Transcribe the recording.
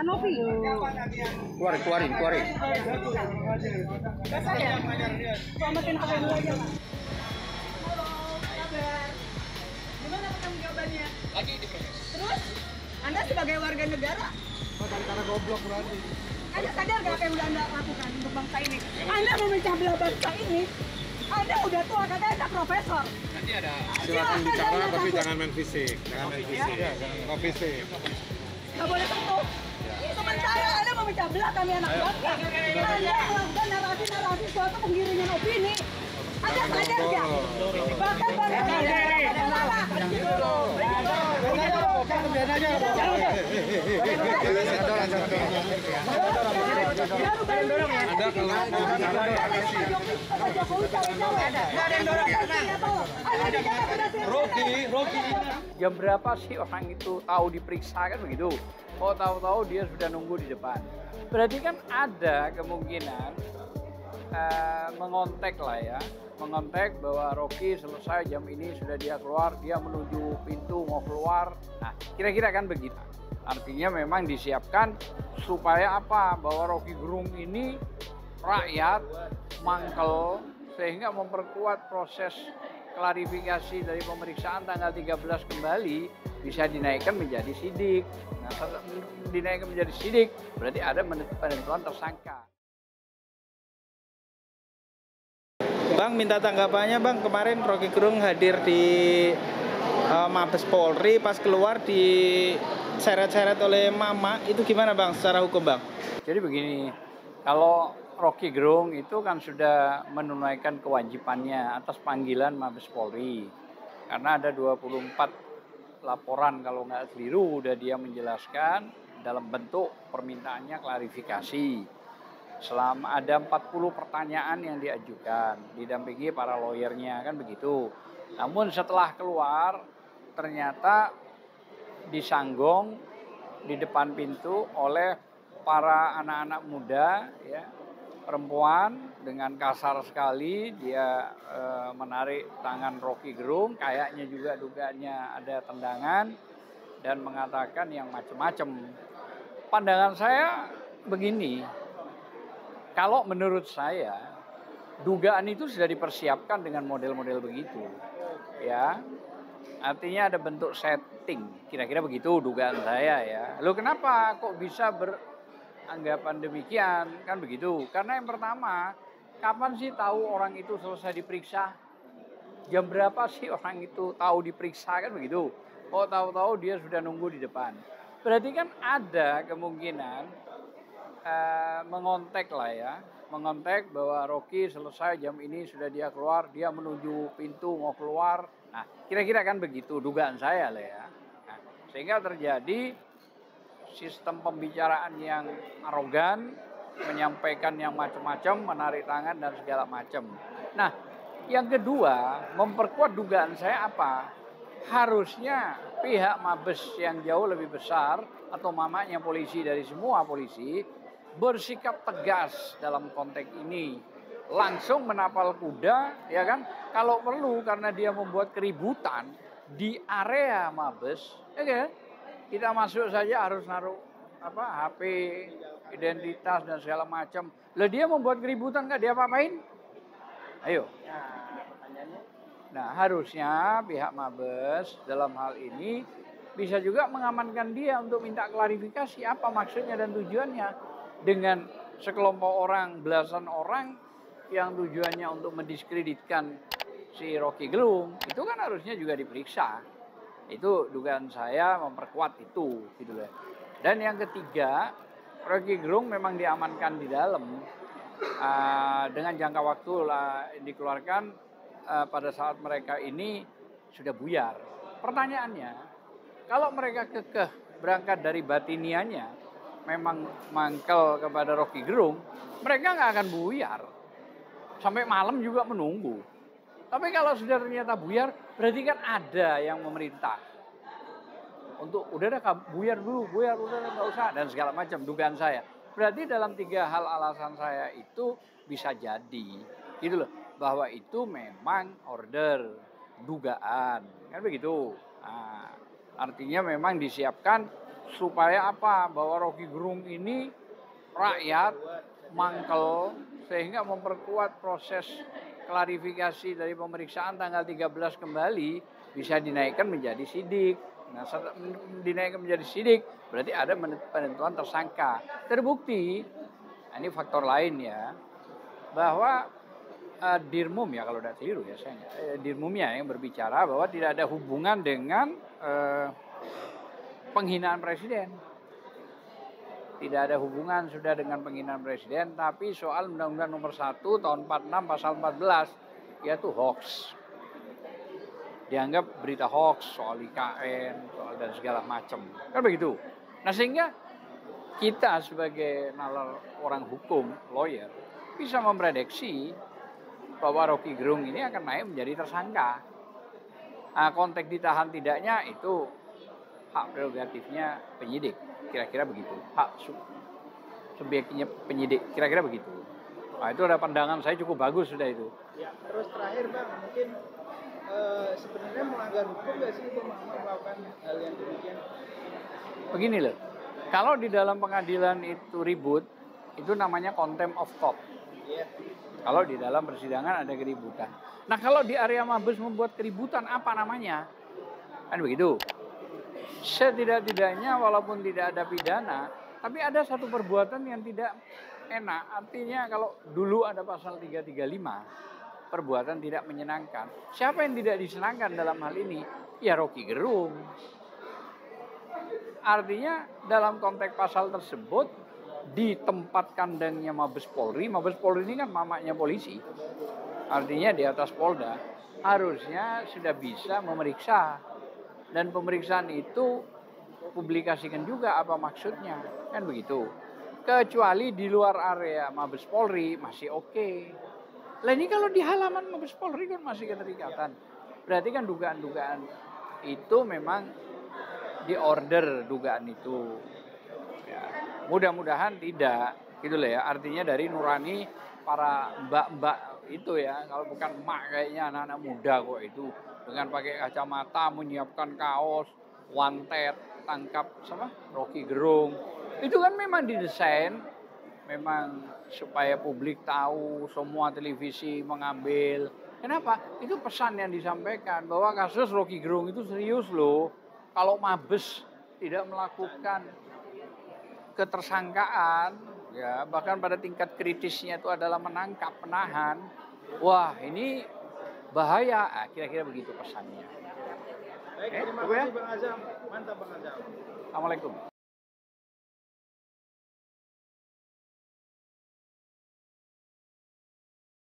Anopi. Keluarin. Biasa ya? Selamatin HP dulu aja, Pak. Halo, kabar? Gimana pertanggung jawabannya? Lagi diproses. Terus, Anda sebagai warga negara, Karena goblok berarti. Anda sadar gak apa yang udah Anda lakukan untuk bangsa ini? Anda memecah belah bangsa ini. Anda udah tua, katanya Anda profesor. Nanti ada Silakan bicara jangan tapi takut. jangan main fisik. Jangan main fisik. Ya, jangan fisik. Gak boleh sentuh. Sementara Anda memecah belah kami anak bangsa. Anda melakukan narasi-narasi suatu penggiringan opini. Anda sadar gak? Bahkan bangsa ini salah. jam berapa sih orang itu tahu diperiksa kan begitu? Oh tahu-tahu dia sudah nunggu di depan. Berarti kan ada kemungkinan mengontek lah ya, mengontek bahwa Rocky selesai jam ini sudah dia keluar, dia menuju pintu mau keluar. Nah kira-kira kan begitu. Artinya memang disiapkan supaya apa? Bahwa Rocky Gerung ini rakyat mangkel sehingga memperkuat proses klarifikasi dari pemeriksaan tanggal 13 kembali bisa dinaikkan menjadi sidik. Nah, dinaikkan menjadi sidik berarti ada penentuan tersangka. Bang, minta tanggapannya Bang, kemarin Rocky Gerung hadir di Mabes Polri, pas keluar diseret-seret oleh Mama, itu gimana Bang secara hukum Bang? Jadi begini, kalau Rocky Gerung itu kan sudah menunaikan kewajibannya atas panggilan Mabes Polri. Karena ada 24 laporan kalau nggak keliru udah dia menjelaskan dalam bentuk permintaannya klarifikasi. Selama ada 40 pertanyaan yang diajukan, didampingi para lawyernya kan begitu. Namun setelah keluar ternyata disanggong di depan pintu oleh para anak-anak muda ya, perempuan dengan kasar sekali dia menarik tangan Rocky Gerung, kayaknya juga dugaannya ada tendangan dan mengatakan yang macam-macam. Pandangan saya begini, kalau menurut saya dugaan itu sudah dipersiapkan dengan model-model begitu, ya. Artinya ada bentuk setting, kira-kira begitu dugaan saya ya. Loh kenapa kok bisa beranggapan demikian? Kan begitu. Karena yang pertama, kapan sih tahu orang itu selesai diperiksa? Jam berapa sih orang itu tahu diperiksa kan begitu? Oh tahu-tahu dia sudah nunggu di depan. Berarti kan ada kemungkinan mengontek lah ya. Mengontek bahwa Rocky selesai jam ini sudah dia keluar, dia menuju pintu mau keluar. Nah, kira-kira kan begitu dugaan saya lah ya. Nah, sehingga terjadi sistem pembicaraan yang arogan, menyampaikan yang macam-macam, menarik tangan dan segala macam. Nah, yang kedua, memperkuat dugaan saya apa? Harusnya pihak Mabes yang jauh lebih besar atau mamanya polisi dari semua polisi bersikap tegas dalam konteks ini, langsung menapal kuda, ya kan? Kalau perlu karena dia membuat keributan di area Mabes, ya kan? Kita masuk saja harus naruh HP, identitas dan segala macam. Lah dia membuat keributan nggak dia apa-apain? Ayo. Nah harusnya pihak Mabes dalam hal ini bisa juga mengamankan dia untuk minta klarifikasi apa maksudnya dan tujuannya. Dengan sekelompok orang, belasan orang yang tujuannya untuk mendiskreditkan si Rocky Gerung, itu kan harusnya juga diperiksa. Itu dugaan saya memperkuat itu, gitu loh. Dan yang ketiga, Rocky Gerung memang diamankan di dalam dengan jangka waktu lah dikeluarkan pada saat mereka ini sudah buyar. Pertanyaannya, kalau mereka kekeh berangkat dari batiniannya, memang mangkel kepada Rocky Gerung, mereka nggak akan buyar. Sampai malam juga menunggu. Tapi kalau sudah ternyata buyar, berarti kan ada yang memerintah. Untuk udah buyar dulu, udah nggak usah, dan segala macam dugaan saya. Berarti dalam 3 hal alasan saya itu bisa jadi, gitu loh, bahwa itu memang order, dugaan, kan begitu. Nah, artinya memang disiapkan supaya apa? Bahwa Rocky Gerung ini rakyat mangkel, sehingga memperkuat proses klarifikasi dari pemeriksaan tanggal 13 kembali bisa dinaikkan menjadi sidik. Nah, dinaikkan menjadi sidik berarti ada penentuan tersangka. Terbukti, nah ini faktor lain ya, bahwa Dirmum ya kalau tidak keliru ya saya, Dirmumnya yang berbicara bahwa tidak ada hubungan dengan penghinaan presiden. Tidak ada hubungan sudah dengan penghinaan presiden, tapi soal Undang-Undang Nomor 1 Tahun 46 Pasal 14 yaitu hoax. Dianggap berita hoax soal IKN, soal dan segala macam. Kan begitu. Nah, sehingga kita sebagai nalar orang hukum, lawyer, bisa memprediksi bahwa Rocky Gerung ini akan naik menjadi tersangka. Nah, konteks ditahan tidaknya itu hak prerogatifnya penyidik, kira-kira begitu. Hak subjeknya penyidik, kira-kira begitu. Nah, itu ada pandangan saya cukup bagus sudah itu. Ya, terus terakhir Bang, mungkin sebenarnya melanggar hukum nggak sih itu melakukan hal yang demikian? Begini loh, kalau di dalam pengadilan itu ribut, itu namanya contempt of court. Iya. Kalau di dalam persidangan ada keributan. Nah, kalau di area Mabes membuat keributan, apa namanya? Kan begitu. Setidak-tidaknya walaupun tidak ada pidana, tapi ada satu perbuatan yang tidak enak. Artinya kalau dulu ada pasal 335, perbuatan tidak menyenangkan. Siapa yang tidak disenangkan dalam hal ini? Ya Rocky Gerung. Artinya dalam konteks pasal tersebut di tempat kandangnya Mabes Polri. Mabes Polri ini kan mamaknya polisi. Artinya di atas Polda harusnya sudah bisa memeriksa. Dan pemeriksaan itu publikasikan juga apa maksudnya. Kan begitu. Kecuali di luar area Mabes Polri masih oke. Lah ini kalau di halaman Mabes Polri kan masih keterikatan. Berarti kan dugaan-dugaan itu memang diorder dugaan itu. Ya, mudah-mudahan tidak, gitu loh ya. Artinya dari nurani para mbak-mbak itu ya, kalau bukan emak kayaknya anak-anak muda kok itu dengan pakai kacamata menyiapkan kaos, wanted, tangkap sama Rocky Gerung. Itu kan memang didesain memang supaya publik tahu, semua televisi mengambil. Kenapa? Itu pesan yang disampaikan bahwa kasus Rocky Gerung itu serius loh. Kalau Mabes tidak melakukan ketersangkaan, ya bahkan pada tingkat kritisnya itu adalah menangkap, menahan. Wah, ini bahaya. Kira-kira begitu pesannya. Baik, terima kasih Bang Azam. Mantap Bang Azam. Assalamualaikum.